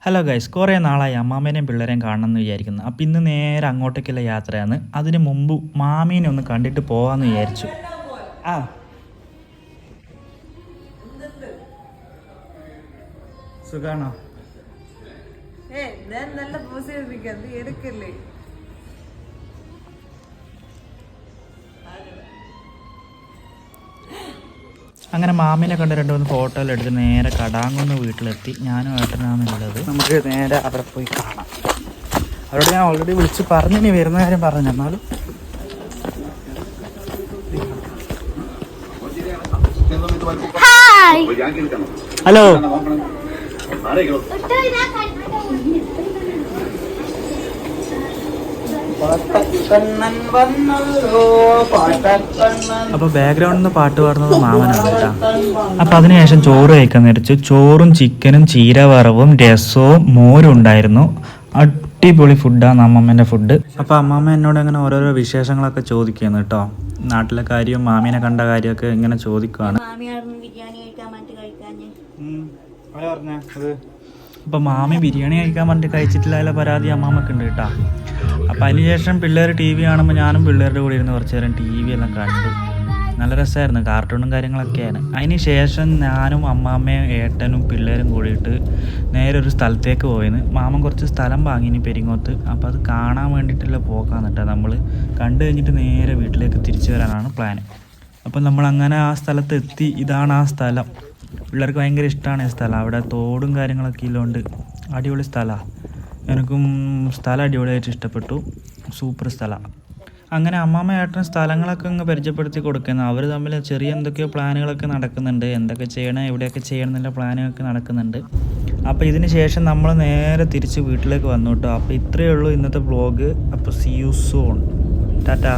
Hello guys, കുറേ നാളായി അമ്മാമ്മേനെയും പിള്ളേരെയും കാണണമെന്ന് വിചാരിക്കുന്നു. അപ്പോൾ ഇന്ന് നേരെ അങ്ങോട്ടേക്കുള്ള യാത്രയാണ്. അതിന് മുമ്പ് മാമീനെ ഒന്ന് കണ്ടിട്ട് പോകാമെന്ന് വിചാരിച്ചു. ആ സുഖാണോ? നല്ല എടുക്കല്ലേ. അങ്ങനെ മാമീനെ കണ്ട് രണ്ട് മൂന്ന് ഫോട്ടോയിൽ എടുത്ത് നേരെ കടാങ്കുന്ന് വീട്ടിലെത്തി. ഞാനും ഏട്ടനാണെന്നുള്ളത്. നമുക്ക് നേരെ അവിടെ പോയി കാണാം. അവരോട് ഞാൻ ഓൾറെഡി വിളിച്ച് പറഞ്ഞു, ഇനി വരുന്ന കാര്യം പറഞ്ഞു. എന്നാലും ഹലോ. അപ്പൊ ബാക്ക്ഗ്രൗണ്ടിൽ നിന്ന് പാട്ട് പാടുന്നത് മാമനാണ് കേട്ടോ. അപ്പൊ അതിനുശേഷം ചോറ് കഴിക്കാൻ നേരിച്ചു. ചോറും ചിക്കനും ചീര വറവും രസവും മോരും ഉണ്ടായിരുന്നു. അടിപൊളി ഫുഡാണ് അമ്മമ്മേൻ്റെ ഫുഡ്. അപ്പോൾ അമ്മമ്മ എന്നോട് അങ്ങനെ ഓരോരോ വിശേഷങ്ങളൊക്കെ ചോദിക്കുന്നു കേട്ടോ. നാട്ടിലെ കാര്യവും മാമീനെ കണ്ട കാര്യമൊക്കെ ഇങ്ങനെ ചോദിക്കുവാണ്. അപ്പോൾ മാമി ബിരിയാണി കഴിക്കാൻ വേണ്ടി കഴിച്ചിട്ടില്ല പരാതി അമ്മാമ്മക്ക് ഉണ്ട് കേട്ടോ. അപ്പോൾ അതിനുശേഷം പിള്ളേർ ടി വി കാണുമ്പോൾ ഞാനും പിള്ളേരുടെ കൂടെ ഇരുന്ന് കുറച്ച് നേരം ടി വി എല്ലാം കണ്ടു. നല്ല രസമായിരുന്നു, കാർട്ടൂണും കാര്യങ്ങളൊക്കെയാണ്. അതിന് ശേഷം ഞാനും അമ്മാമ്മയും ഏട്ടനും പിള്ളേരും കൂടിയിട്ട് നേരെ ഒരു സ്ഥലത്തേക്ക് പോയിന്ന്. മാമൻ കുറച്ച് സ്ഥലം വാങ്ങിനി പെരിങ്ങോത്ത്. അപ്പോൾ അത് കാണാൻ വേണ്ടിയിട്ടുള്ള പോക്കാന്ന് കേട്ടോ. നമ്മൾ കണ്ടു കഴിഞ്ഞിട്ട് നേരെ വീട്ടിലേക്ക് തിരിച്ചു വരാനാണ് പ്ലാൻ. അപ്പോൾ നമ്മളങ്ങനെ ആ സ്ഥലത്ത് എത്തി. ഇതാണ് ആ സ്ഥലം. പിള്ളേർക്ക് ഭയങ്കര ഇഷ്ടമാണ് ഈ സ്ഥലം. അവിടെ തോടും കാര്യങ്ങളൊക്കെ ഇല്ലോണ്ട് അടിപൊളി സ്ഥലമാണ്. എനിക്കും സ്ഥലം അടിപൊളിയായിട്ട് ഇഷ്ടപ്പെട്ടു. സൂപ്പർ സ്ഥലമാണ്. അങ്ങനെ അമ്മാമ്മ ഏട്ടൻ സ്ഥലങ്ങളൊക്കെ അങ്ങ് പരിചയപ്പെടുത്തി കൊടുക്കുന്നു. അവർ തമ്മിൽ ചെറിയ എന്തൊക്കെയോ പ്ലാനുകളൊക്കെ നടക്കുന്നുണ്ട്. എന്തൊക്കെ ചെയ്യണം, എവിടെയൊക്കെ ചെയ്യണം എന്നുള്ള പ്ലാനുകളൊക്കെ നടക്കുന്നുണ്ട്. അപ്പോൾ ഇതിന് ശേഷം നമ്മൾ നേരെ തിരിച്ച് വീട്ടിലേക്ക് വന്നു കേട്ടോ. അപ്പോൾ ഇത്രയേ ഉള്ളൂ ഇന്നത്തെ വ്ളോഗ്. അപ്പോൾ സീ യു സൂൺ. ടാറ്റാ.